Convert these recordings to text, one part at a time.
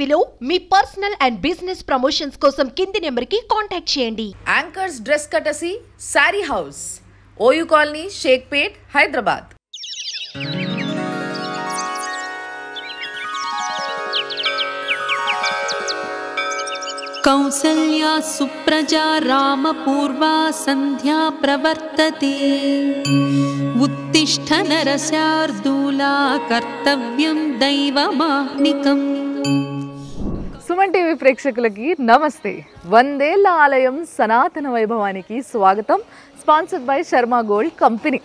టీవీలో మీ personal and business promotions కోసం కింది నెంబర్కి కాంటాక్ట్ చేయండి. Anchors dress courtesy sari house, OU colony, Shaikpet, Hyderabad. కౌసల్యా సుప్రజా రామపూర్వా సంధ్యా ప్రవర్తతే. ఉత్తిష్ఠ నరశార్దూలా కర్తవ్యం దైవమాహ్నికం. సుమన్ టీవీ ప్రేక్షకులకి నమస్తే. వందేళ్ల ఆలయం సనాతన వైభవానికి స్వాగతం. Sponsored by Sharma gold company.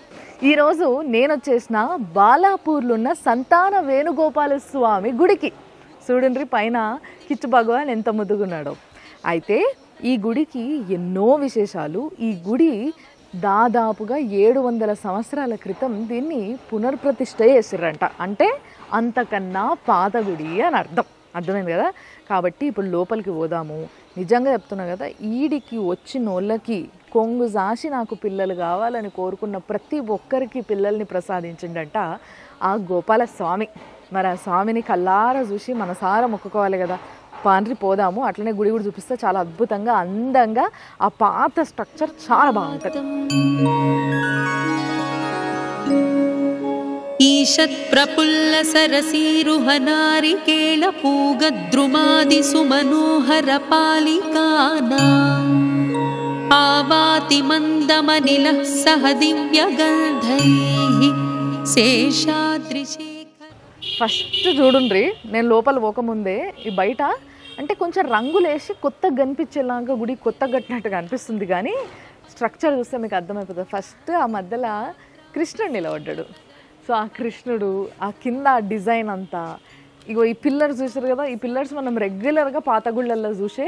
ఈరోజు నేను వచ్చేసిన బాలాపూర్లో ఉన్న సంతాన వేణుగోపాల స్వామి గుడికి. చూడండి పైన కిచ్చు భగవాన్ ఎంత ముద్దుగున్నాడో. అయితే ఈ గుడికి ఎన్నో విశేషాలు. ఈ గుడి దాదాపుగా 700 సంవత్సరాల క్రితం దీన్ని పునర్ప్రతిష్ఠ చేసిర్రంట. అంటే అంతకన్నా పాత గుడి అని అర్థమైంది కదా. కాబట్టి ఇప్పుడు లోపలికి పోదాము. నిజంగా చెప్తున్నా కదా, ఈడికి వచ్చిన వాళ్ళకి కొంగు జాసి నాకు పిల్లలు కావాలని కోరుకున్న ప్రతి ఒక్కరికి పిల్లల్ని ప్రసాదించిండంట ఆ గోపాల స్వామి. మరి ఆ స్వామిని కల్లారా చూసి మనసారా మొక్కుకోవాలి కదా. పాండ్రి పోదాము. అట్లనే గుడి కూడా చూపిస్తే చాలా అద్భుతంగా అందంగా ఆ పాత స్ట్రక్చర్ చాలా బాగుంటుంది. ఈషత్ ప్రపుల్ల సరసీరుహనారికేళ పూగద్రుమాది సుమనోహర పాలికానా ఆవాతి మందమనిల సహ దివ్య గంధైః శేషాద్రిశేఖర. ఫస్ట్ చూడుండ్రి, నేను లోపల పోకముందే ఈ బయట అంటే కొంచెం రంగులేసి కొత్తగా కనిపించేలాగా గుడి కొత్తగా కట్టినట్టుగా అనిపిస్తుంది, కానీ స్ట్రక్చర్ చూస్తే మీకు అర్థమైపోతుంది. ఫస్ట్ ఆ మధ్యలో కృష్ణుడు నిలబడ్డాడు. సో ఆ కృష్ణుడు, ఆ కింద ఆ డిజైన్ అంతా, ఇగో ఈ పిల్లర్స్ చూసారు కదా. ఈ పిల్లర్స్ మనం రెగ్యులర్గా పాత గుళ్ళల్లో చూసే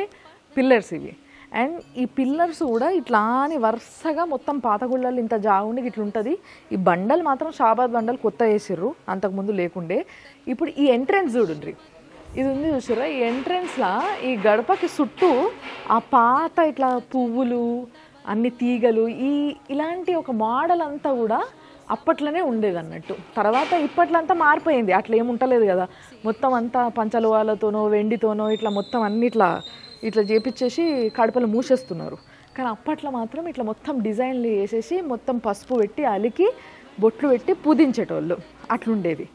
పిల్లర్స్ ఇవి. అండ్ ఈ పిల్లర్స్ కూడా ఇట్లా అని వరుసగా మొత్తం పాత గుళ్ళల్లో ఇంత జాగుండి ఇట్లా ఉంటుంది. ఈ బండలు మాత్రం షాబాద్ బండలు కొత్త వేసిర్రు, అంతకుముందు లేకుండే. ఇప్పుడు ఈ ఎంట్రెన్స్ చూడండి, ఇది ఉంది చూసారా. ఈ ఎంట్రెన్స్లో ఈ గడపకి చుట్టూ ఆ పాత ఇట్లా పువ్వులు, అన్ని తీగలు, ఇలాంటి ఒక మోడల్ అంతా కూడా అప్పట్లోనే ఉండేది అన్నట్టు. తర్వాత ఇప్పట్లో అంతా మారిపోయింది, అట్లా ఏముంటలేదు కదా. మొత్తం అంతా పంచలోహాలతోనో వెండితోనో ఇట్లా మొత్తం అన్ని ఇట్లా చేపించేసి కడపలు మూసేస్తున్నారు. కానీ అప్పట్లో మాత్రం ఇట్లా మొత్తం డిజైన్లు వేసేసి మొత్తం పసుపు పెట్టి అలికి బొట్లు పెట్టి పూజించేటోళ్ళు, అట్లుండేది.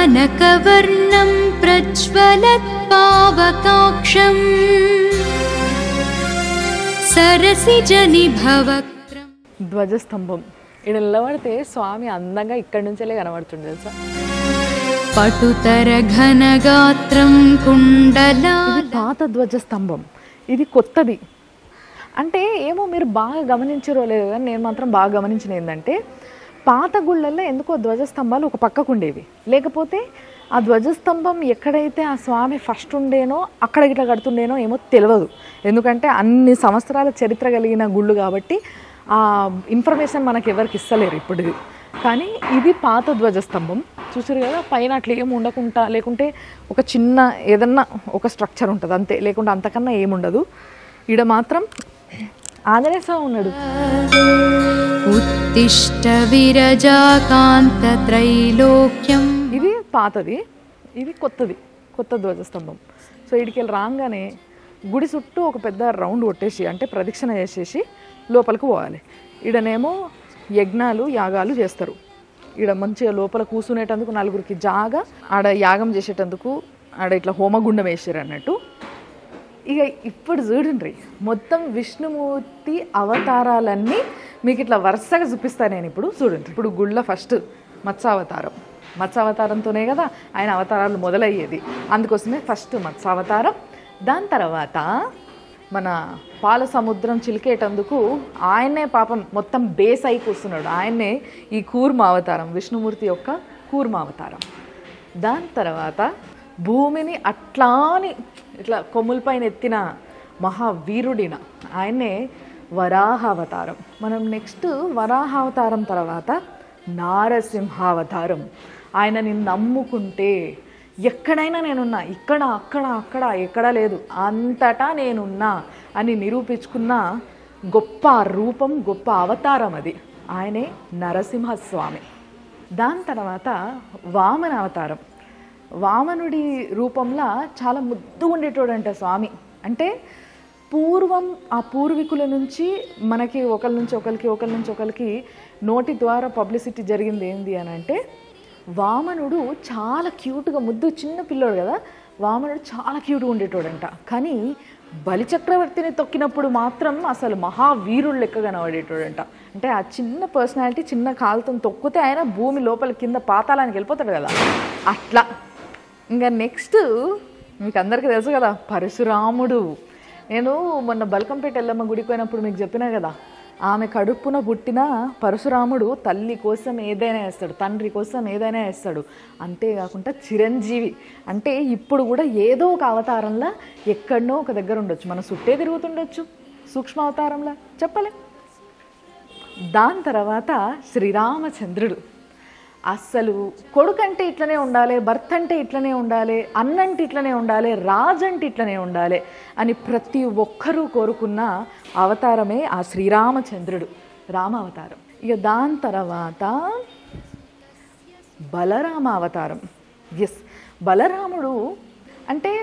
అమలకనకవర్ణం ప్రజ్వలత్ పావకాక్షం సరసిజనిభవక్త్రం. ధ్వజస్తంభం ఇక్కడ నిలబడితే స్వామి అందంగా ఇక్కడి నుంచే కనబడుతుండే తెలుసా. పటుతర ఘనగాత్రం కుండల. ఇది పాత ధ్వజస్తంభం, ఇది కొత్తది. అంటే ఏమో మీరు బాగా గమనించారో లేదో కానీ నేను మాత్రం బాగా గమనించిన ఏంటంటే, పాత గుళ్ళల్లో ఎందుకో ధ్వజస్తంభాలు ఒక పక్కకు ఉండేవి. లేకపోతే ఆ ధ్వజస్తంభం ఎక్కడైతే ఆ స్వామి ఫస్ట్ ఉండేనో అక్కడ ఇట్లా కడుతుండేనో ఏమో తెలియదు. ఎందుకంటే అన్ని సంవత్సరాల చరిత్ర కలిగిన గుళ్ళు కాబట్టి ఆ ఇన్ఫర్మేషన్ మనకు ఎవరికి ఇస్తలేరు ఇప్పుడు. కానీ ఇది పాత ధ్వజస్తంభం చూసారు కదా. పైన అట్లా ఏమి ఉండకుండా, లేకుంటే ఒక చిన్న ఏదన్నా ఒక స్ట్రక్చర్ ఉంటుంది అంతే, లేకుంటే అంతకన్నా ఏముండదు. ఈడ మాత్రం ఆంజనేయ స్వామి ఉన్నాడు. ఉత్తిష్ట విరజాకాంత త్రైలోక్యం. ఇది పాతది, ఇది కొత్త ధ్వజస్తంభం. సో ఇడికెళ్ళి రాగానే గుడి చుట్టూ ఒక పెద్ద రౌండ్ కొట్టేసి అంటే ప్రదక్షిణ చేసేసి లోపలికి పోవాలి. ఈడనేమో యజ్ఞాలు యాగాలు చేస్తారు. ఈడ మంచిగా లోపల కూర్చునేటందుకు నలుగురికి జాగా, ఆడ యాగం చేసేటందుకు ఆడ ఇట్లా హోమగుండం వేసారు అన్నట్టు. ఇక ఇప్పుడు చూడండి, మొత్తం విష్ణుమూర్తి అవతారాలన్నీ మీకు ఇట్లా వరుసగా చూపిస్తాను నేను ఇప్పుడు. చూడండి, ఇప్పుడు గుళ్ళ ఫస్ట్ మత్స్యావతారంతోనే కదా ఆయన అవతారాలు మొదలయ్యేది. అందుకోసమే ఫస్ట్ మత్స్యావతారం. దాని తర్వాత మన పాల సముద్రం చిలికేటందుకు ఆయనే పాపం మొత్తం బేస్ అయి కూర్చున్నాడు. ఆయన్నే ఈ కూర్మ అవతారం, విష్ణుమూర్తి యొక్క కూర్మ అవతారం. దాని తర్వాత భూమిని అట్లాని ఇట్లా కొమ్ములపైన ఎత్తిన మహావీరుడిన ఆయన్నే వరాహావతారం. మనం నెక్స్ట్ వరాహావతారం తర్వాత నారసింహావతారం. ఆయనని నమ్ముకుంటే ఎక్కడైనా నేనున్నా, ఇక్కడ అక్కడ అక్కడ ఎక్కడా లేదు, అంతటా నేనున్నా అని నిరూపించుకున్న గొప్ప రూపం, గొప్ప అవతారం అది. ఆయనే నరసింహస్వామి. దాని తర్వాత వామన అవతారం. వామనుడి రూపంలో చాలా ముద్దు ఉండేటోడంట స్వామి. అంటే పూర్వం ఆ పూర్వీకుల నుంచి మనకి ఒకరి నుంచి ఒకరికి నోటి ద్వారా పబ్లిసిటీ జరిగింది ఏంది అని అంటే, వామనుడు చాలా క్యూట్గా, ముద్దు చిన్న పిల్లోడు కదా, వామనుడు చాలా క్యూట్గా ఉండేటోడంట. కానీ బలిచక్రవర్తిని తొక్కినప్పుడు మాత్రం అసలు మహావీరుడు లెక్క కనబడేటోడంట. అంటే ఆ చిన్న పర్సనాలిటీ చిన్న కాలుతో తొక్కితే ఆయన భూమి లోపల కింద పాతాళానికి వెళ్ళిపోతాడు కదా, అట్లా. ఇంకా నెక్స్ట్ మీకు అందరికీ తెలుసు కదా పరశురాముడు. నేను మొన్న బల్కంపేట ఎల్లమ్మ గుడికి పోయినప్పుడు మీకు చెప్పినా కదా, ఆమె కడుపున పుట్టిన పరశురాముడు తల్లి కోసం ఏదైనా వేస్తాడు, తండ్రి కోసం ఏదైనా వేస్తాడు. అంతేకాకుండా చిరంజీవి. అంటే ఇప్పుడు కూడా ఏదో ఒక అవతారంలో ఎక్కడనో ఒక దగ్గర ఉండొచ్చు, మన చుట్టే తిరుగుతుండొచ్చు, సూక్ష్మ అవతారంలో చెప్పలే. దాని తర్వాత శ్రీరామచంద్రుడు. అస్సలు కొడుకంటే ఇట్లనే ఉండాలి, భర్త అంటే ఇట్లనే ఉండాలి, అన్నంటే ఇట్లనే ఉండాలి, రాజంటే ఇట్లనే ఉండాలి అని ప్రతి ఒక్కరూ కోరుకున్న అవతారమే ఆ శ్రీరామచంద్రుడు, రామ అవతారం. ఇక దాని తర్వాత బలరామ అవతారం. ఎస్, బలరాముడు అంటే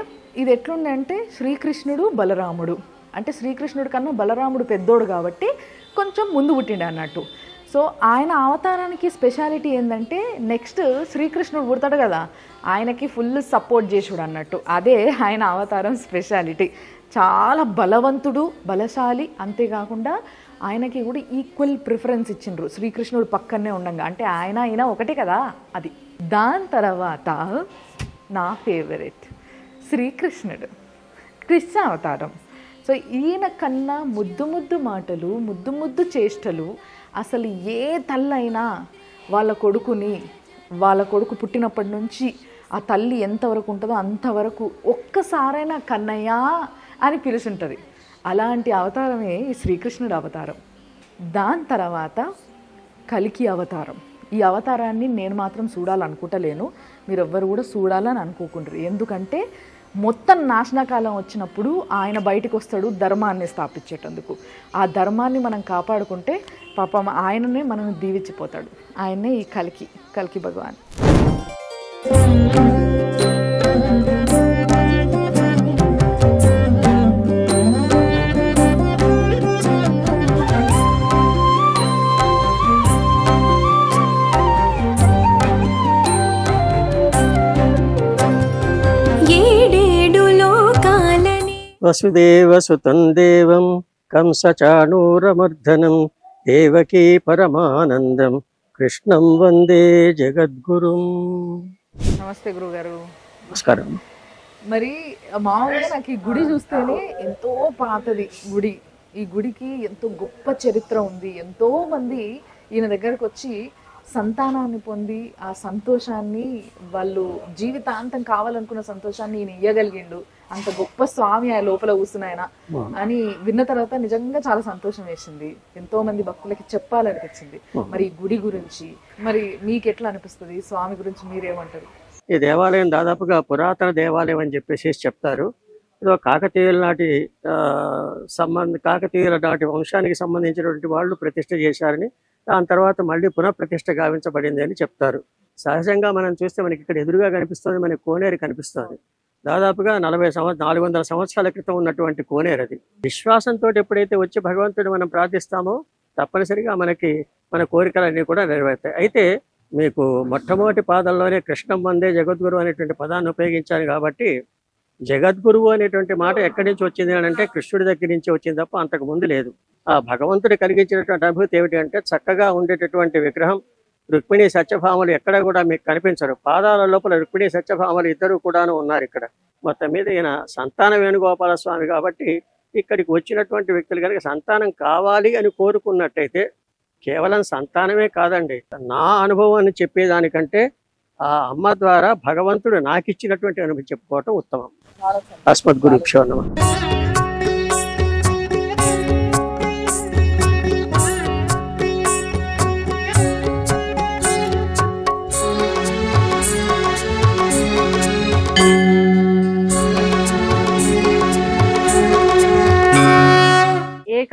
ఇది ఎట్లుండే అంటే శ్రీకృష్ణుడు బలరాముడు. అంటే శ్రీకృష్ణుడి కన్నా బలరాముడు పెద్దోడు కాబట్టి కొంచెం ముందు పుట్టిండు అన్నట్టు. సో ఆయన అవతారానికి స్పెషాలిటీ ఏంటంటే, నెక్స్ట్ శ్రీకృష్ణుడు పుడతాడు కదా, ఆయనకి ఫుల్ సపోర్ట్ చేసుడు అన్నట్టు. అదే ఆయన అవతారం స్పెషాలిటీ. చాలా బలవంతుడు, బలశాలి. అంతేకాకుండా ఆయనకి కూడా ఈక్వల్ ప్రిఫరెన్స్ ఇచ్చిండ్రు శ్రీకృష్ణుడు పక్కనే ఉండంగా. అంటే ఆయన ఒకటే కదా అది. దాని తర్వాత నా ఫేవరెట్ శ్రీకృష్ణుడు, కృష్ణ అవతారం. సో ఈయన కన్నా ముద్దు ముద్దు మాటలు, ముద్దు ముద్దు చేష్టలు. అసలు ఏ తల్లైనా వాళ్ళ కొడుకు పుట్టినప్పటి నుంచి ఆ తల్లి ఎంతవరకు ఉంటుందో అంతవరకు ఒక్కసారైనా కన్నయ్య అని పిలుచుంటుంది. అలాంటి అవతారమే ఈ శ్రీకృష్ణుడు అవతారం. దాని తర్వాత కలికి అవతారం. ఈ అవతారాన్ని నేను మాత్రం చూడాలనుకుంటలేను, మీరెవ్వరు కూడా చూడాలని అనుకోకుండ్రు. ఎందుకంటే మొత్తం నాశనకాలం వచ్చినప్పుడు ఆయన బయటకు వస్తాడు ధర్మాన్ని స్థాపించేటందుకు. ఆ ధర్మాన్ని మనం కాపాడుకుంటే పాపం ఆయననే మనం దీవించిపోతాడు. ఆయనే ఈ కలికి భగవాన్. వసుదేవసుతం దేవం కంసచాణూరమర్దనం దేవకీ పరమానందం కృష్ణం వందే జగద్గురుం. నమస్తే గురుగారు. నమస్కారం. మరి మామూలుగా నాకు ఈ గుడి చూస్తేనే ఎంతో పాతది గుడి. ఈ గుడికి ఎంతో గొప్ప చరిత్ర ఉంది. ఎంతో మంది ఈయన దగ్గరకు వచ్చి సంతానాన్ని పొంది ఆ సంతోషాన్ని, వాళ్ళు జీవితాంతం కావాలనుకున్న సంతోషాన్ని ఈయన ఇయ్యగలిగిండు. అంత గొప్ప స్వామి ఆ లోపల కూర్చున్నాయన అని విన్న తర్వాత నిజంగా చాలా సంతోషం వేసింది. ఎంతో మంది భక్తులకి చెప్పాలనిపించింది. మరి ఈ గుడి గురించి మరి మీకు ఎట్లా అనిపిస్తుంది? స్వామి గురించి మీరేమంటారు? ఈ దేవాలయం దాదాపుగా పురాతన దేవాలయం అని చెప్పేసి చెప్తారు. ఇదో కాకతీయుల నాటి వంశానికి సంబంధించినటువంటి వాళ్ళు ప్రతిష్ఠ చేశారని, దాని తర్వాత మళ్ళీ పునఃప్రతిష్ఠ గావించబడింది అని చెప్తారు. సహజంగా మనం చూస్తే మనకి ఇక్కడ ఎదురుగా కనిపిస్తుంది, మనకి కోనేరు కనిపిస్తుంది. దాదాపుగా 400 సంవత్సరాల క్రితం ఉన్నటువంటి కోనేరు అది. విశ్వాసంతో ఎప్పుడైతే వచ్చి భగవంతుడు మనం ప్రార్థిస్తామో తప్పనిసరిగా మన కోరికలన్నీ కూడా నెరవేరుతాయి. అయితే మీకు మొట్టమొదటి పాదంలోనే కృష్ణం వందే జగద్గురు అనేటువంటి పదాన్ని ఉపయోగించాను కాబట్టి, జగద్గురువు అనేటువంటి మాట ఎక్కడి నుంచి వచ్చింది అని అంటే కృష్ణుడి దగ్గర నుంచి వచ్చింది తప్ప అంతకు ముందు లేదు. ఆ భగవంతుడు కలిగించినటువంటి అనుభూతి ఏమిటి అంటే, చక్కగా ఉండేటటువంటి విగ్రహం రుక్మిణి సత్యభామలు ఎక్కడ కూడా మీకు కనిపించరు. పాదాల లోపల రుక్మిణి సత్యభామలు ఇద్దరు కూడాను ఉన్నారు ఇక్కడ. మొత్తం మీద ఈయన సంతాన వేణుగోపాల స్వామి కాబట్టి, ఇక్కడికి వచ్చినటువంటి వ్యక్తులు కనుక సంతానం కావాలి అని కోరుకున్నట్టయితే, కేవలం సంతానమే కాదండి, నా అనుభవాన్ని చెప్పేదానికంటే ఆ అమ్మ ద్వారా భగవంతుడు నాకు ఇచ్చినటువంటి అనుభవం చెప్పుకోవటం ఉత్తమం. అస్మద్గురుభ్యో నమః.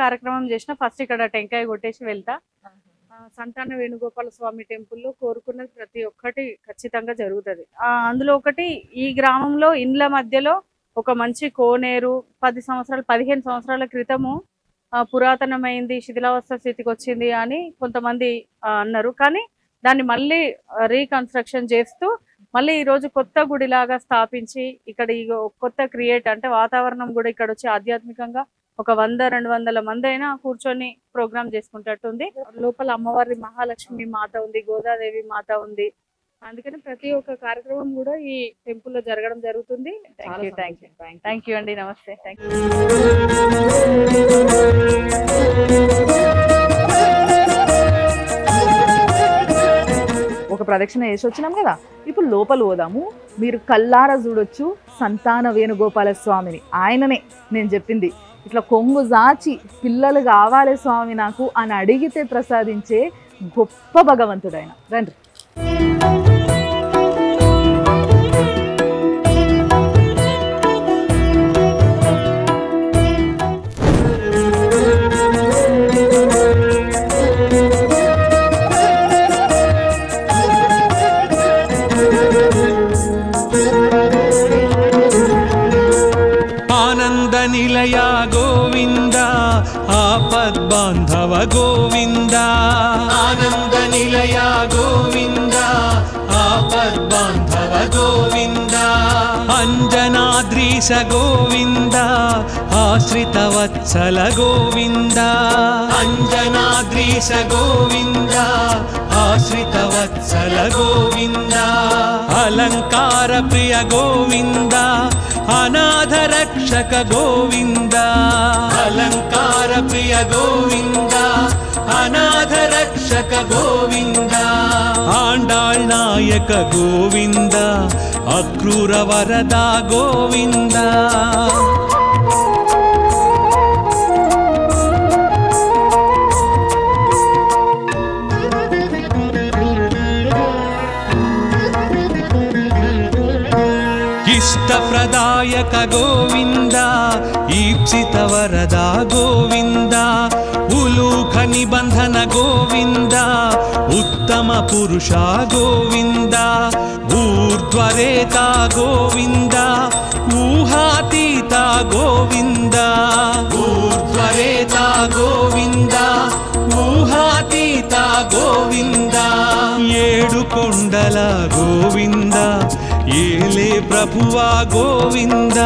కార్యక్రమం చేసినా ఫస్ట్ ఇక్కడ టెంకాయ కొట్టేసి వెళ్తా. సంతాన వేణుగోపాల స్వామి టెంపుల్లో కోరుకున్నది ప్రతి ఒక్కటి ఖచ్చితంగా జరుగుతుంది. అందులో ఒకటి, ఈ గ్రామంలో ఇండ్ల మధ్యలో ఒక మంచి కోనేరు 10 సంవత్సరాలు 15 సంవత్సరాల క్రితము పురాతనమైంది, శిథిలావస్థ స్థితికి వచ్చింది అని కొంతమంది అన్నారు. కానీ దాన్ని మళ్ళీ రీకన్స్ట్రక్షన్ చేస్తూ మళ్ళీ ఈరోజు కొత్త గుడిలాగా స్థాపించి ఇక్కడ ఈ కొత్త క్రియేట్ అంటే వాతావరణం కూడా ఇక్కడ వచ్చి ఆధ్యాత్మికంగా ఒక 100-200 మంది అయినా కూర్చొని ప్రోగ్రామ్ చేసుకుంటట్టుంది. లోపల అమ్మవారి మహాలక్ష్మి మాత ఉంది, గోదాదేవి మాత ఉంది. అందుకని ప్రతి ఒక్క కార్యక్రమం కూడా ఈ టెంపుల్లో జరగడం జరుగుతుంది. థ్యాంక్ యూ అండి. నమస్తే. Thank you. ఒక ప్రదక్షిణ వేసి వచ్చినాం కదా, ఇప్పుడు లోపల పోదాము. మీరు కల్లారా చూడొచ్చు సంతాన వేణుగోపాల స్వామిని. ఆయననే నేను చెప్పింది, ఇట్లా కొంగు జాచి పిల్లలు కావాలి స్వామి నాకు అని అడిగితే ప్రసాదించే గొప్ప భగవంతుడు ఆయన. రండి. నిలయ గోవింద ఆపద్బాంధవ గోవింద, ఆనంద నిలయ గోవింద ఆపద్బాంధవ గోవింద, అంజనాద్రీశ గోవింద ఆశ్రిత వత్సల గోవింద, అంజనాద్రీశ గోవింద ఆశ్రిత వత్సల గోవింద, అలంకార ప్రియ గోవింద అనాథ రక్షక గోవింద, అలంకార ప్రియ గోవింద అనాథ రక్షక గోవింద, ఆండాళ్ నాయక గోవింద అక్రూర వరద గోవింద. ఇష్టప్రదాయక గోవింద ఈప్సిత వరద గోవింద, ఉలూఖ నిబంధన గోవింద ఉత్తమ పురుష గోవింద, ఊర్ధ్వరేత గోవింద ఊహాతీత గోవింద, ఊర్ధ్వరేత గోవింద ఊహాతీత గోవింద, ఏడు కొండల గోవింద ఏలే ప్రభువా గోవింద.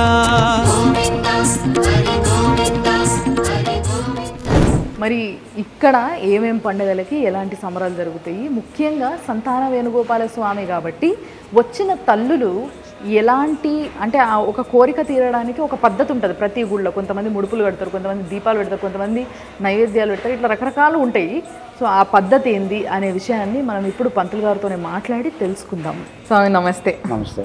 మరి ఇక్కడ ఏమేం పండుగలకి ఎలాంటి సంబరాలు జరుగుతాయి? ముఖ్యంగా సంతాన వేణుగోపాల స్వామి కాబట్టి వచ్చిన తల్లులు ఎలాంటి అంటే ఒక కోరిక తీరడానికి ఒక పద్ధతి ఉంటుంది ప్రతి గుళ్ళో. కొంతమంది ముడుపులు పెడతారు, కొంతమంది దీపాలు పెడతారు, కొంతమంది నైవేద్యాలు పెడతారు, ఇట్లా రకరకాలు ఉంటాయి. సో ఆ పద్ధతి ఏంది అనే విషయాన్ని మనం ఇప్పుడు పంతులు గారితోనే మాట్లాడి తెలుసుకుందాం. స్వామి నమస్తే. నమస్తే.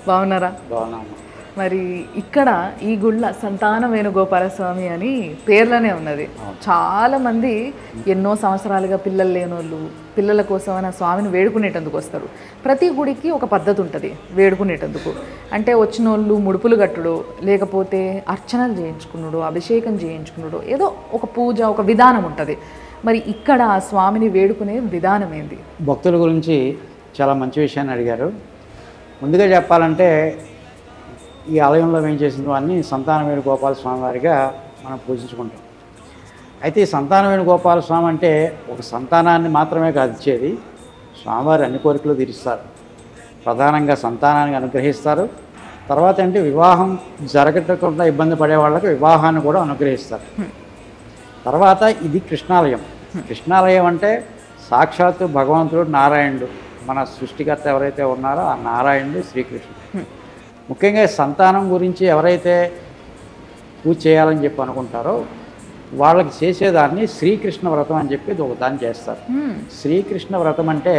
బాగున్నారా? బాగున్నాము. మరి ఇక్కడ ఈ గుళ్ళ సంతాన వేణుగోపాల స్వామి అని పేర్లోనే ఉన్నది. చాలామంది ఎన్నో సంవత్సరాలుగా పిల్లలు లేనోళ్ళు పిల్లల కోసం ఆ స్వామిని వేడుకునేటందుకు వస్తారు. ప్రతి గుడికి ఒక పద్ధతి ఉంటుంది వేడుకునేటందుకు. అంటే వచ్చిన వాళ్ళు ముడుపులు కట్టుడు, లేకపోతే అర్చనలు చేయించుకున్నాడు, అభిషేకం చేయించుకున్నాడు, ఏదో ఒక పూజ ఒక విధానం ఉంటుంది. మరి ఇక్కడ ఆ స్వామిని వేడుకునే విధానం ఏంది? భక్తుల గురించి చాలా మంచి విషయాన్ని అడిగారు. ముందుగా చెప్పాలంటే ఈ ఆలయంలో మేము చేసినవన్నీ సంతాన వేణుగోపాల స్వామి వారిగా మనం పూజించుకుంటాం. అయితే ఈ సంతాన వేణుగోపాల స్వామి అంటే ఒక సంతానాన్ని మాత్రమే కాదు ఇచ్చేది, స్వామివారి అన్ని కోరికలు తీరుస్తారు. ప్రధానంగా సంతానాన్ని అనుగ్రహిస్తారు. తర్వాత అంటే వివాహం జరగకుండా ఇబ్బంది పడే వాళ్ళకి వివాహాన్ని కూడా అనుగ్రహిస్తారు. తర్వాత ఇది కృష్ణాలయం. కృష్ణాలయం అంటే సాక్షాత్తు భగవంతుడు నారాయణుడు, మన సృష్టికర్త ఎవరైతే ఉన్నారో ఆ నారాయణుడు శ్రీకృష్ణుడు. ముఖ్యంగా సంతానం గురించి ఎవరైతే పూజ చేయాలని చెప్పి అనుకుంటారో వాళ్ళకి చేసేదాన్ని శ్రీకృష్ణ వ్రతం అని చెప్పి ఒక దాన్ని చేస్తారు. శ్రీకృష్ణ వ్రతం అంటే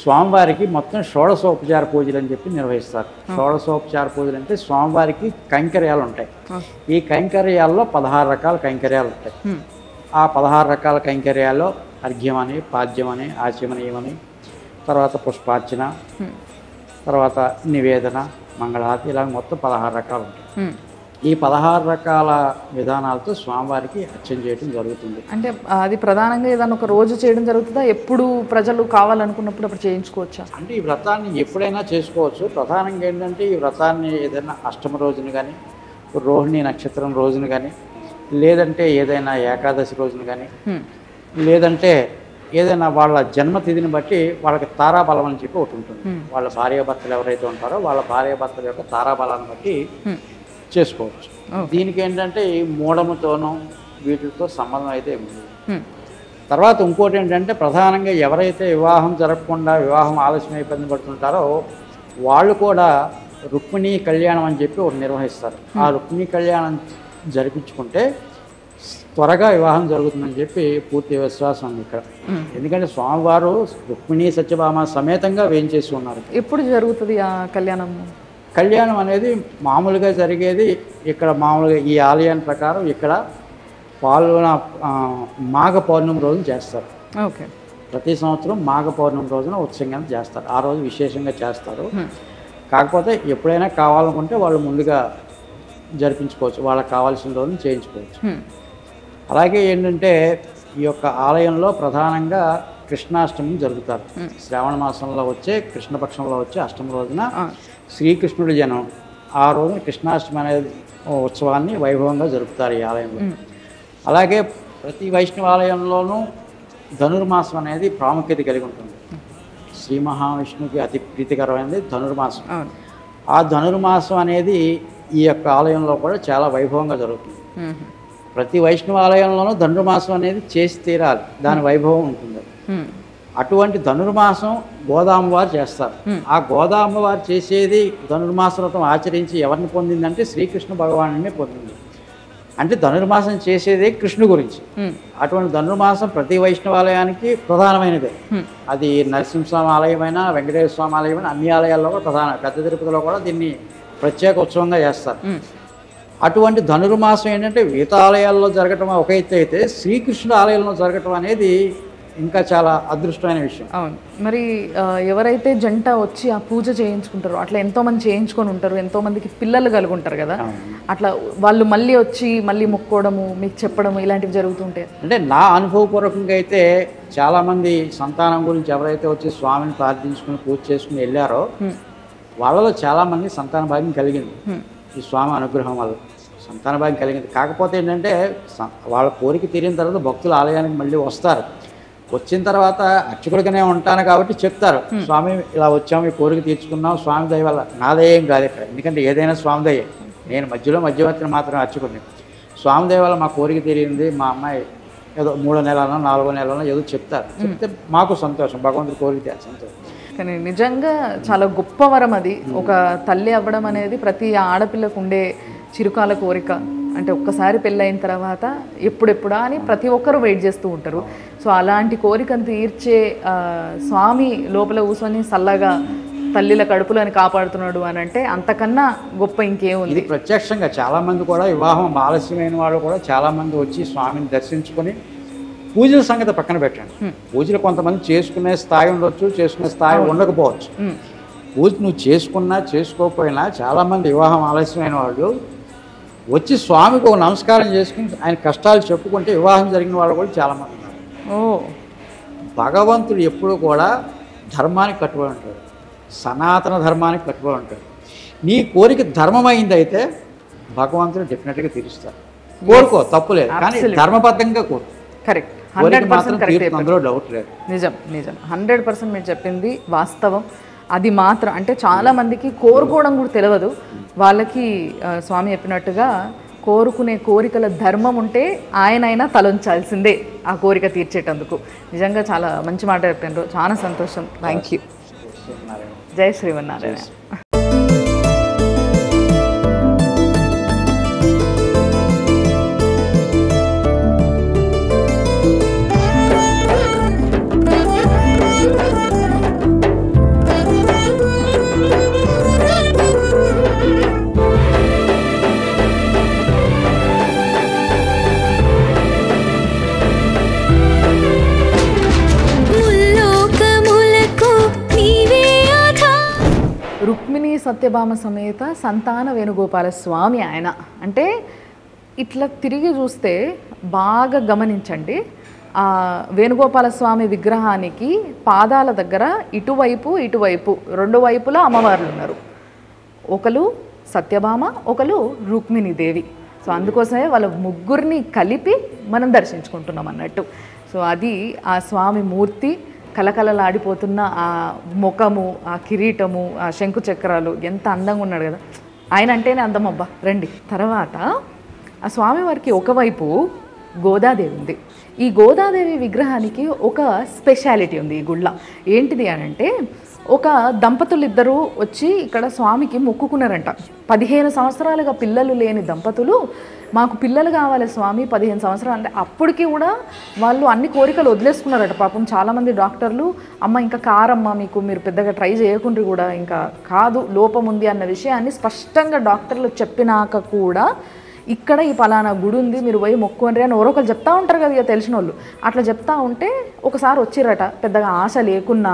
స్వామివారికి మొత్తం షోడశోపచార పూజలు అని చెప్పి నిర్వహిస్తారు. షోడశోపచార పూజలు అంటే స్వామివారికి కైంకర్యాలు ఉంటాయి. ఈ కైంకర్యాల్లో 16 రకాల కైంకర్యాలు ఉంటాయి. ఆ 16 రకాల కైంకర్యాల్లో అర్ఘ్యమని, పాద్యమని, ఆచమనీయమని, తర్వాత పుష్పార్చన, తర్వాత నివేదన, మంగళారతి, ఇలా మొత్తం 16 రకాలు ఉంటాయి. ఈ 16 రకాల విధానాలతో స్వామివారికి అర్చన చేయడం జరుగుతుంది. అంటే అది ప్రధానంగా ఏదైనా ఒక రోజు చేయడం జరుగుతుందా, ఎప్పుడు ప్రజలు కావాలనుకున్నప్పుడు అప్పుడు చేయించుకోవచ్చా? అంటే ఈ వ్రతాన్ని ఎప్పుడైనా చేసుకోవచ్చు. ప్రధానంగా ఏంటంటే ఈ వ్రతాన్ని ఏదైనా అష్టమ రోజున కానీ, రోహిణి నక్షత్రం రోజున కానీ, లేదంటే ఏదైనా ఏకాదశి రోజున కానీ, లేదంటే ఏదైనా వాళ్ళ జన్మతిథిని బట్టి వాళ్ళకి తారాబలం అని చెప్పి ఒకటి ఉంటుంది. వాళ్ళ భార్యాభర్తలు ఎవరైతే ఉంటారో వాళ్ళ భార్యాభర్తల యొక్క తారాబలాన్ని బట్టి చేసుకోవచ్చు. దీనికి ఏంటంటే ఈ మూఢముతోనూ వీటితో సంబంధం అయితే ఉంది. తర్వాత ఇంకోటి ఏంటంటే ప్రధానంగా ఎవరైతే వివాహం జరగకుండా వివాహం ఆలస్యం ఇబ్బంది పడుతుంటారో వాళ్ళు కూడా రుక్మిణీ కళ్యాణం అని చెప్పి ఒకటి నిర్వహిస్తారు. ఆ రుక్మిణీ కళ్యాణం జరిపించుకుంటే త్వరగా వివాహం జరుగుతుందని చెప్పి పూర్తి విశ్వాసం ఉంది ఇక్కడ. ఎందుకంటే స్వామివారు రుక్మిణీ సత్యభామ సమేతంగా వేయించేసి ఉన్నారు. ఎప్పుడు జరుగుతుంది ఆ కళ్యాణం? కళ్యాణం అనేది మామూలుగా జరిగేది ఇక్కడ మామూలుగా ఈ ఆలయం ప్రకారం ఇక్కడ మాఘ పౌర్ణమి రోజున చేస్తారు. ఓకే. ప్రతి సంవత్సరం మాఘ పౌర్ణమి రోజున ఉత్సవంగా చేస్తారు. ఆ రోజు విశేషంగా చేస్తారు. కాకపోతే ఎప్పుడైనా కావాలనుకుంటే వాళ్ళు ముందుగా జరిపించుకోవచ్చు, వాళ్ళకి కావాల్సిన రోజున చేయించుకోవచ్చు. అలాగే ఏంటంటే ఈ యొక్క ఆలయంలో ప్రధానంగా కృష్ణాష్టమి జరుగుతారు. శ్రావణ మాసంలో వచ్చే కృష్ణపక్షంలో వచ్చే అష్టమి రోజున శ్రీకృష్ణుడి జనం ఆ రోజున కృష్ణాష్టమి అనేది ఉత్సవాన్ని వైభవంగా జరుపుతారు ఈ ఆలయంలో. అలాగే ప్రతి వైష్ణవాలయంలోనూ ధనుర్మాసం అనేది ప్రాముఖ్యత కలిగి ఉంటుంది. శ్రీ మహావిష్ణువుకి అతి ప్రీతికరమైనది ధనుర్మాసం. ఆ ధనుర్మాసం అనేది ఈ యొక్క ఆలయంలో కూడా చాలా వైభవంగా జరుగుతుంది. ప్రతి వైష్ణవాలయంలోనూ ధనుర్మాసం అనేది చేసి తీరాలి, దాని వైభవం ఉంటుంది. అటువంటి ధనుర్మాసం గోదామ్మవారు చేస్తారు. ఆ గోదామ్మవారు చేసేది ధనుర్మాస వ్రతం ఆచరించి ఎవరిని పొందిందంటే శ్రీకృష్ణ భగవానుడిని పొందింది. అంటే ధనుర్మాసం చేసేదే కృష్ణు గురించి. అటువంటి ధనుర్మాసం ప్రతి వైష్ణవాలయానికి ప్రధానమైనదే. అది నరసింహస్వామి ఆలయమైనా వెంకటేశ్వర స్వామి ఆలయమైనా అన్ని ఆలయాల్లో కూడా ప్రధాన. పెద్ద తిరుపతిలో కూడా దీన్ని ప్రత్యేక ఉత్సవంగా చేస్తారు. అటువంటి ధనుర్మాసం ఏంటంటే మిగతా ఆలయాల్లో జరగటం ఒక ఎత్తు అయితే శ్రీకృష్ణుడు ఆలయంలో జరగటం అనేది ఇంకా చాలా అదృష్టమైన విషయం. అవును. మరి ఎవరైతే జంట వచ్చి ఆ పూజ చేయించుకుంటారో అట్లా ఎంతోమంది చేయించుకొని ఉంటారు, ఎంతోమందికి పిల్లలు కలిగి ఉంటారు కదా, అట్లా వాళ్ళు మళ్ళీ వచ్చి మళ్ళీ మొక్కోవడము మీకు చెప్పడము ఇలాంటివి జరుగుతుంటాయి? అంటే నా అనుభవపూర్వకంగా అయితే చాలామంది సంతానం గురించి ఎవరైతే వచ్చి స్వామిని ప్రార్థించుకుని పూజ చేసుకుని వెళ్ళారో వాళ్ళలో చాలామంది సంతాన భాగ్యం కలిగింది. ఈ స్వామి అనుగ్రహం వల్ల సంతాన భాగ్యం కలిగింది. కాకపోతే ఏంటంటే వాళ్ళ కోరిక తీరిన తర్వాత భక్తులు ఆలయానికి మళ్ళీ వస్తారు. వచ్చిన తర్వాత అర్చకుడిగానే ఉంటాను కాబట్టి చెప్తారు, స్వామి ఇలా వచ్చాము, ఈ కోరిక తీర్చుకున్నాం, స్వామి దయ వల్ల. నా దయ ఏం కాదు ఇక్కడ, ఎందుకంటే ఏదైనా స్వామి దయ. నేను మధ్యవర్తిని మాత్రం అర్చకుడిని. స్వామి దయ వల్ల మా కోరిక తీరింది, మా అమ్మాయి ఏదో 3వ నెలనో 4వ నెలనో ఏదో చెప్తారు. చెప్తే మాకు సంతోషం, భగవంతుడి కోరిక సంతోషం. కానీ నిజంగా చాలా గొప్ప వరం అది. ఒక తల్లి అవ్వడం అనేది ప్రతి ఆడపిల్లకు ఉండే చిరుకాల కోరిక. అంటే ఒక్కసారి పెళ్ళైన తర్వాత ఎప్పుడెప్పుడా అని ప్రతి ఒక్కరు వెయిట్ చేస్తూ ఉంటారు. సో అలాంటి కోరికను తీర్చే స్వామి లోపల కూర్చొని చల్లగా తల్లిల కడుపులని కాపాడుతున్నాడు అని అంటే అంతకన్నా గొప్ప ఇంకేముంది? ఇది ప్రత్యక్షంగా చాలామంది కూడా వివాహం ఆలస్యమైన వాళ్ళు కూడా చాలామంది వచ్చి స్వామిని దర్శించుకొని పూజల సంగతి పక్కన పెట్టండి. పూజలు కొంతమంది చేసుకునే స్థాయి ఉండొచ్చు, చేసుకునే స్థాయి ఉండకపోవచ్చు. పూజ నువ్వు చేసుకున్నా చేసుకోకపోయినా చాలామంది వివాహం ఆలస్యమైన వాళ్ళు వచ్చి స్వామికి ఒక నమస్కారం చేసుకుని ఆయన కష్టాలు చెప్పుకుంటే వివాహం జరిగిన వాళ్ళు కూడా చాలామంది ఉన్నారు. భగవంతుడు ఎప్పుడు కూడా ధర్మానికి కట్టుబడి ఉంటాడు, సనాతన ధర్మానికి కట్టుబడి ఉంటాడు. నీ కోరిక ధర్మమైంది అయితే భగవంతుడు డెఫినెట్గా తీరుస్తాడు. కోరుకో, తప్పులేదు, కానీ ధర్మబద్ధంగా కోరు. Correct, 100% correct. అందులో డౌట్ లేదు. నిజం 100% మీరు చెప్పింది వాస్తవం. అది మాత్రం అంటే చాలామందికి కోరుకోవడం కూడా తెలియదు. వాళ్ళకి స్వామి చెప్పినట్టుగా కోరుకునే కోరికల ధర్మం ఉంటే ఆయనైనా తలొంచాల్సిందే ఆ కోరిక తీర్చేటందుకు. నిజంగా చాలా మంచి మాట చెప్పారు, చాలా సంతోషం. Thank you. జై శ్రీమన్నారాయణ. రుక్మిణి సత్యభామ సమేత సంతాన వేణుగోపాల స్వామి ఆయన. అంటే ఇట్లా తిరిగి చూస్తే బాగా గమనించండి, ఆ వేణుగోపాల స్వామి విగ్రహానికి పాదాల దగ్గర ఇటువైపు ఇటువైపు రెండు వైపులా అమ్మవార్లు ఉన్నారు. ఒకరు సత్యభామ, ఒకరు రుక్మిణీదేవి. సో అందుకోసమే వాళ్ళ ముగ్గురిని కలిపి మనం దర్శించుకుంటున్నాం అన్నట్టు. సో అది ఆ స్వామి మూర్తి కలకలలాడిపోతున్న ఆ ముఖము, ఆ కిరీటము, ఆ శంకు చక్రాలు, ఎంత అందంగా ఉన్నాడు కదా. ఆయన అంటేనే అందం అబ్బా. రండి. తర్వాత ఆ స్వామివారికి ఒకవైపు గోదాదేవి ఉంది. ఈ గోదాదేవి విగ్రహానికి ఒక స్పెషాలిటీ ఉంది ఈ గుళ్ళ. ఏంటిది అని అంటే, ఒక దంపతులు ఇద్దరు వచ్చి ఇక్కడ స్వామికి మొక్కుకున్నారంట. 15 సంవత్సరాలుగా పిల్లలు లేని దంపతులు, మాకు పిల్లలు కావాలి స్వామి 15 సంవత్సరాలు అంటే, అప్పటికి కూడా వాళ్ళు అన్ని కోరికలు వదిలేసుకున్నారట. పాపం చాలామంది డాక్టర్లు, అమ్మ ఇంకా కారమ్మ మీకు, మీరు పెద్దగా ట్రై చేయకుండా కూడా ఇంకా కాదు, లోపం ఉంది అన్న విషయాన్ని స్పష్టంగా డాక్టర్లు చెప్పినాక కూడా ఇక్కడ ఈ పలానా గుడి ఉంది మీరు పోయి మొక్కుకోండి అని ఎవరొకరు చెప్తా ఉంటారు కదా, ఇక తెలిసిన వాళ్ళు. అట్లా చెప్తా ఉంటే ఒకసారి వచ్చిర్రట, పెద్దగా ఆశ లేకున్నా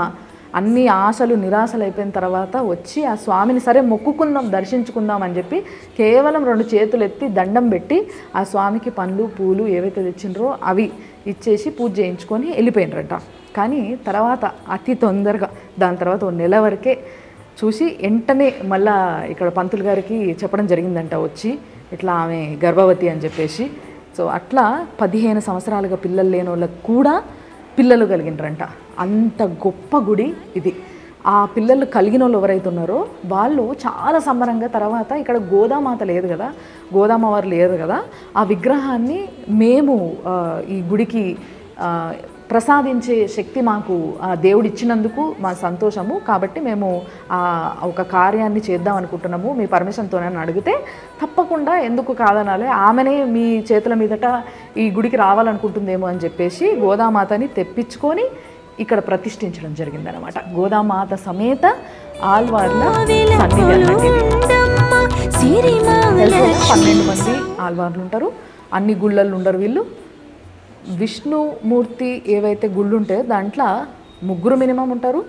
అన్ని ఆశలు నిరాశలు అయిపోయిన తర్వాత వచ్చి ఆ స్వామిని సరే మొక్కుకుందాం దర్శించుకుందాం అని చెప్పి కేవలం 2 చేతులు ఎత్తి దండం పెట్టి ఆ స్వామికి పండ్లు పూలు ఏవైతే తెచ్చిండ్రో అవి ఇచ్చేసి పూజ చేయించుకొని వెళ్ళిపోయినరట. కానీ తర్వాత అతి తొందరగా దాని తర్వాత 1 నెల వరకే చూసి వెంటనే మళ్ళా ఇక్కడ పంతులు గారికి చెప్పడం జరిగిందంట వచ్చి, ఇట్లా ఆమె గర్భవతి అని చెప్పేసి. సో అట్లా 15 సంవత్సరాలుగా పిల్లలు లేని వాళ్ళకు కూడా పిల్లలు కలిగినరంట. అంత గొప్ప గుడి ఇది. ఆ పిల్లలు కలిగిన వాళ్ళు ఎవరైతే ఉన్నారో వాళ్ళు చాలా సంబరంగా తర్వాత ఇక్కడ గోదామాత లేదు కదా, గోదామవారు లేరు కదా, ఆ విగ్రహాన్ని మేము ఈ గుడికి ప్రసాదించే శక్తి మాకు దేవుడు ఇచ్చినందుకు మా సంతోషము, కాబట్టి మేము ఒక కార్యాన్ని చేద్దాం అనుకుంటున్నాము మీ పర్మిషన్తోనని అడిగితే, తప్పకుండా ఎందుకు కాదనాలి, ఆమెనే మీ చేతుల మీదట ఈ గుడికి రావాలనుకుంటుందేమో అని చెప్పేసి గోదామాతని తెప్పించుకొని ఇక్కడ ప్రతిష్ఠించడం జరిగిందనమాట. గోదామాత సమేత ఆల్వార్ల సన్నిధి అన్నట్టు. 12 మంది ఆల్వార్లు ఉంటారు, అన్ని గుళ్ళల్లో ఉండరు వీళ్ళు. విష్ణుమూర్తి ఏవైతే గుళ్ళు ఉంటాయో దాంట్లో 3 మినిమం ఉంటారు.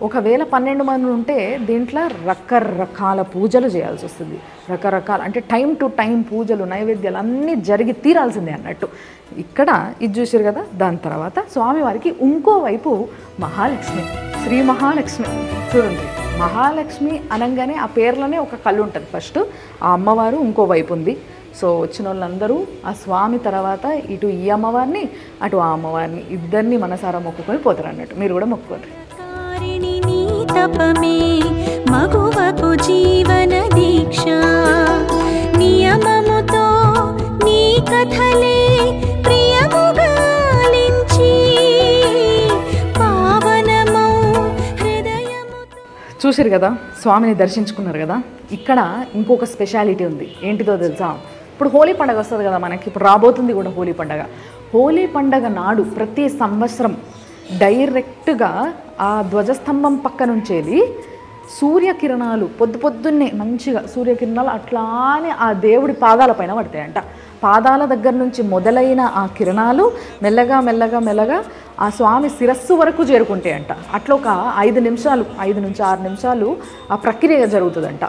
ఒకవేళ 12 మంది ఉంటే దీంట్లో రకరకాల పూజలు చేయాల్సి వస్తుంది. రకరకాల అంటే టైం టు టైం పూజలు నైవేద్యాలు అన్నీ జరిగి తీరాల్సిందే అన్నట్టు. ఇక్కడ ఇది చూసారు కదా. దాని తర్వాత స్వామివారికి ఇంకోవైపు మహాలక్ష్మి, శ్రీ మహాలక్ష్మి. చూడండి, మహాలక్ష్మి అనగానే ఆ పేర్లోనే ఒక కళ్ళు ఉంటుంది. ఫస్ట్ ఆ అమ్మవారు ఇంకోవైపు ఉంది. సో వచ్చిన వాళ్ళందరూ ఆ స్వామి తర్వాత ఇటు ఈ అమ్మవారిని అటు ఆ అమ్మవారిని ఇద్దరిని మనసారా మొక్కుకొని పోతారు అన్నట్టు. మీరు కూడా మొక్కుకోండి. తపమే మగువకు జీవన దీక్ష నియమముతో నీ కథలే ప్రియముగాలించి పావనమౌ హృదయముతో. చూసారు కదా, స్వామిని దర్శించుకున్నారు కదా. ఇక్కడ ఇంకొక స్పెషాలిటీ ఉంది. ఏంటిదో తెలుసా? ఇప్పుడు హోలీ పండుగ వస్తుంది కదా మనకి, ఇప్పుడు రాబోతుంది కూడా హోలీ పండుగ. హోలీ పండుగ నాడు ప్రతి సంవత్సరం డైరెక్ట్గా ఆ ధ్వజస్తంభం పక్క నుంచి వెళ్ళి సూర్యకిరణాలు పొద్దున్నే మంచిగా సూర్యకిరణాలు అట్లానే ఆ దేవుడి పాదాల పైన పడతాయంట. పాదాల దగ్గర నుంచి మొదలైన ఆ కిరణాలు మెల్లగా మెల్లగా మెల్లగా ఆ స్వామి శిరస్సు వరకు చేరుకుంటాయంట. అట్లా ఒక 5 నిమిషాలు 5 నుంచి 6 నిమిషాలు ఆ ప్రక్రియ జరుగుతుందంట.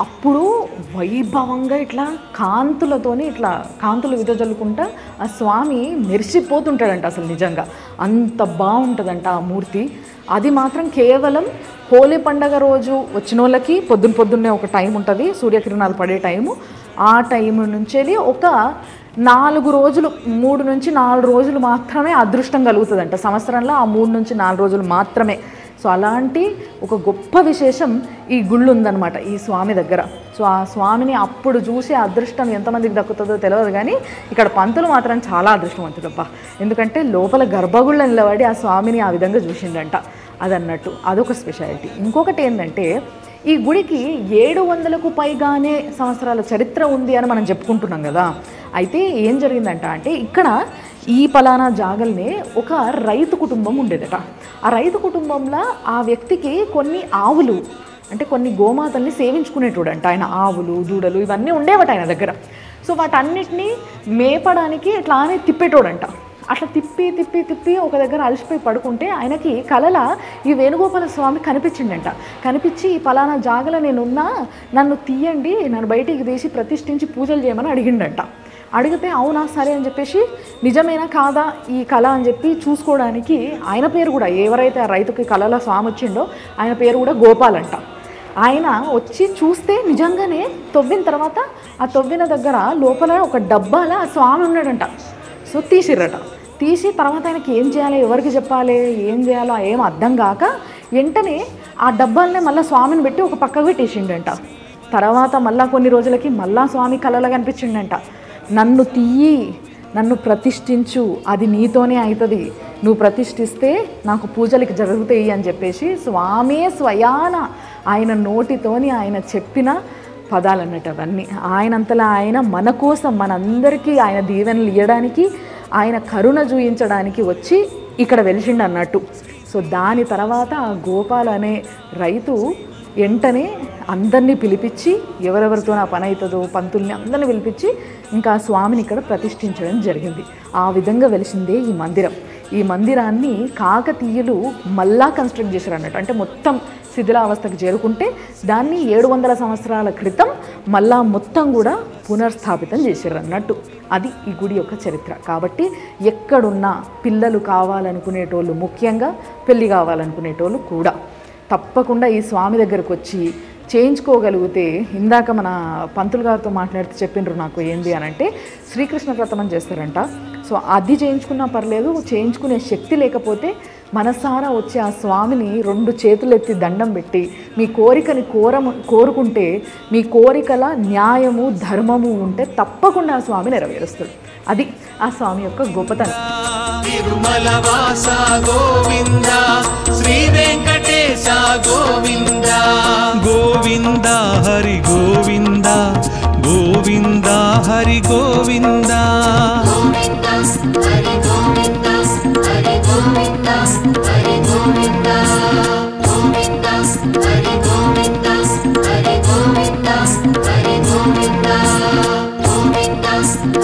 అప్పుడు వైభవంగా ఇట్లా కాంతులతోని ఇట్లా కాంతులు విదజల్లుకుంటా ఆ స్వామి మెరిసిపోతుంటాడంట. అసలు నిజంగా అంత బాగుంటుందంట ఆ మూర్తి. అది మాత్రం కేవలం హోలీ పండగ రోజు వచ్చిన వాళ్ళకి పొద్దున్నే ఒక టైం ఉంటుంది, సూర్యకిరణాలు పడే టైము. ఆ టైం నుంచి ఒక 4 రోజులు 3 నుంచి 4 రోజులు మాత్రమే అదృష్టం కలుగుతుందంట సంవత్సరంలో. ఆ 3 నుంచి 4 రోజులు మాత్రమే. సో అలాంటి ఒక గొప్ప విశేషం ఈ గుళ్ళు ఉందన్నమాట ఈ స్వామి దగ్గర. సో ఆ స్వామిని అప్పుడు చూసే అదృష్టం ఎంతమందికి దక్కుతుందో తెలియదు, కానీ ఇక్కడ పంతులు మాత్రం చాలా అదృష్టవంతుడబ్బా. ఎందుకంటే లోపల గర్భగుళ్ళ నిలబడి ఆ స్వామిని ఆ విధంగా చూసిందంట. అదన్నట్టు అదొక స్పెషాలిటీ. ఇంకొకటి ఏంటంటే, ఈ గుడికి 700కు పైగానే సంవత్సరాల చరిత్ర ఉంది అని మనం చెప్పుకుంటున్నాం కదా. అయితే ఏం జరిగిందంట అంటే, ఇక్కడ ఈ పలానా జాగల్నే ఒక రైతు కుటుంబం ఉండేదట. ఆ రైతు కుటుంబంలో ఆ వ్యక్తికి కొన్ని ఆవులు అంటే కొన్ని గోమాతల్ని సేవించుకునేటోడంట ఆయన. ఆవులు దూడలు ఇవన్నీ ఉండేవట ఆయన దగ్గర. సో వాటన్నిటినీ మేపడానికి ఇట్లానే తిప్పేటోడంట. అట్లా తిప్పి తిప్పి తిప్పి ఒక దగ్గర అలసిపోయి పడుకుంటే ఆయనకి కలల ఈ వేణుగోపాల స్వామి కనిపించిండంట. కనిపించి ఈ పలానా జాగలో నేనున్నా, నన్ను తీయండి, నన్ను బయటికి తీసి ప్రతిష్ఠించి పూజలు చేయమని అడిగిండంట. అడిగితే అవునా సరే అని చెప్పేసి నిజమేనా కాదా ఈ కళ అని చెప్పి చూసుకోవడానికి ఆయన పేరు కూడా, ఎవరైతే ఆ రైతుకి కళలో స్వామి వచ్చిండో ఆయన పేరు కూడా గోపాల్ అంట. ఆయన వచ్చి చూస్తే నిజంగానే తవ్విన తర్వాత ఆ తవ్విన దగ్గర లోపల ఒక డబ్బాలో ఆ స్వామి ఉన్నాడంట. సో తీసిర్రట. తీసి తర్వాత ఆయనకి ఏం చేయాలి, ఎవరికి చెప్పాలి, ఏం చేయాలో ఏం అర్థం కాక వెంటనే ఆ డబ్బాలనే మళ్ళీ స్వామిని పెట్టి ఒక పక్కకు పెట్టేసిండంట. తర్వాత మళ్ళీ కొన్ని రోజులకి మళ్ళా స్వామి కళలో కనిపించిండంట. నన్ను తీయి, నన్ను ప్రతిష్ఠించు, అది నీతోనే అవుతుంది, నువ్వు ప్రతిష్ఠిస్తే నాకు పూజలకి జరుగుతాయి అని చెప్పేసి స్వామే స్వయాన ఆయన నోటితోని ఆయన చెప్పిన పదాలు అన్నట్టు అవన్నీ. ఆయనంతలా ఆయన మన కోసం మనందరికీ ఆయన దీవెనలు ఇవ్వడానికి, ఆయన కరుణ చూయించడానికి వచ్చి ఇక్కడ వెలిసిండు అన్నట్టు. సో దాని తర్వాత ఆ గోపాల్ అనే రైతు వెంటనే అందరినీ పిలిపించి, ఎవరెవరితో నా పని అవుతుందో పంతుల్ని అందరినీ పిలిపించి ఇంకా స్వామిని ఇక్కడ ప్రతిష్ఠించడం జరిగింది. ఆ విధంగా వెలిసిందే ఈ మందిరం. ఈ మందిరాన్ని కాకతీయులు మళ్ళా కన్స్ట్రక్ట్ చేశారు అన్నట్టు. అంటే మొత్తం శిథిలావస్థకు చేరుకుంటే దాన్ని 700 సంవత్సరాల క్రితం మళ్ళా మొత్తం కూడా పునర్స్థాపితం చేశారు అన్నట్టు. అది ఈ గుడి యొక్క చరిత్ర. కాబట్టి ఎక్కడున్నా పిల్లలు కావాలనుకునేటోళ్ళు, ముఖ్యంగా పెళ్ళి కావాలనుకునేటోళ్ళు కూడా తప్పకుండా ఈ స్వామి దగ్గరకు వచ్చి చేయించుకోగలిగితే, ఇందాక మన పంతులు గారితో మాట్లాడితే చెప్పిండ్రు నాకు ఏంది అని అంటే శ్రీకృష్ణ వ్రతం అని చేస్తారంట. సో అది చేయించుకున్నా పర్లేదు, చేయించుకునే శక్తి లేకపోతే మనసారా వచ్చి ఆ స్వామిని 2 చేతులు ఎత్తి దండం పెట్టి మీ కోరికని కోరుకుంటే, మీ కోరికల న్యాయము ధర్మము ఉంటే తప్పకుండా ఆ స్వామి నెరవేరుస్తాడు. అది ఆ స్వామి యొక్క గొప్పతనం. తిరుమలవాస గోవింద, శ్రీ వెంకటేశ గోవింద, గోవింద హరి గోవింద, గోవింద హరి గోవింద, గోవింద హరి గోవింద, హరి గోవింద, హరి గోవింద, గోవింద హరి గోవింద, హరి గోవింద, హరి గోవింద, గోవింద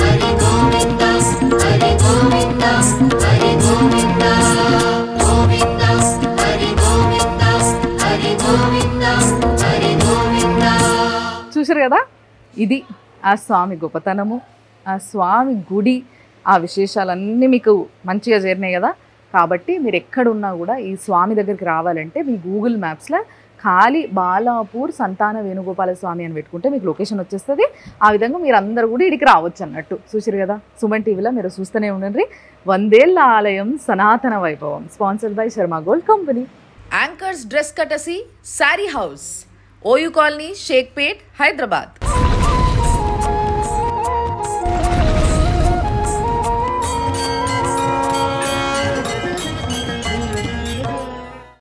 హరి గోవింద, హరి గోవింద, హరి గోవింద, గోవింద హరి గోవింద, హరి గోవింద, హరి గోవింద. చూశారు కదా, ఇది ఆ స్వామి గొప్పతనము, ఆ స్వామి గుడి, ఆ విశేషాలన్నీ మీకు మంచిగా చేరినాయి కదా. కాబట్టి మీరు ఎక్కడున్నా కూడా ఈ స్వామి దగ్గరికి రావాలంటే మీ గూగుల్ మ్యాప్స్లో ఖాళీ బాలాపూర్ సంతాన వేణుగోపాల స్వామి అని పెట్టుకుంటే మీకు లొకేషన్ వచ్చేస్తుంది. ఆ విధంగా మీరు అందరూ కూడా ఇడికి రావచ్చు అన్నట్టు. చూసారు కదా, సుమన్ టీవీలో మీరు చూస్తూనే ఉండండి. 100 ఏళ్ల ఆలయం సనాతన వైభవం, sponsored by Sharma gold company. Anchors dress కటసి sari house, OU colony, Shaikpet, Hyderabad.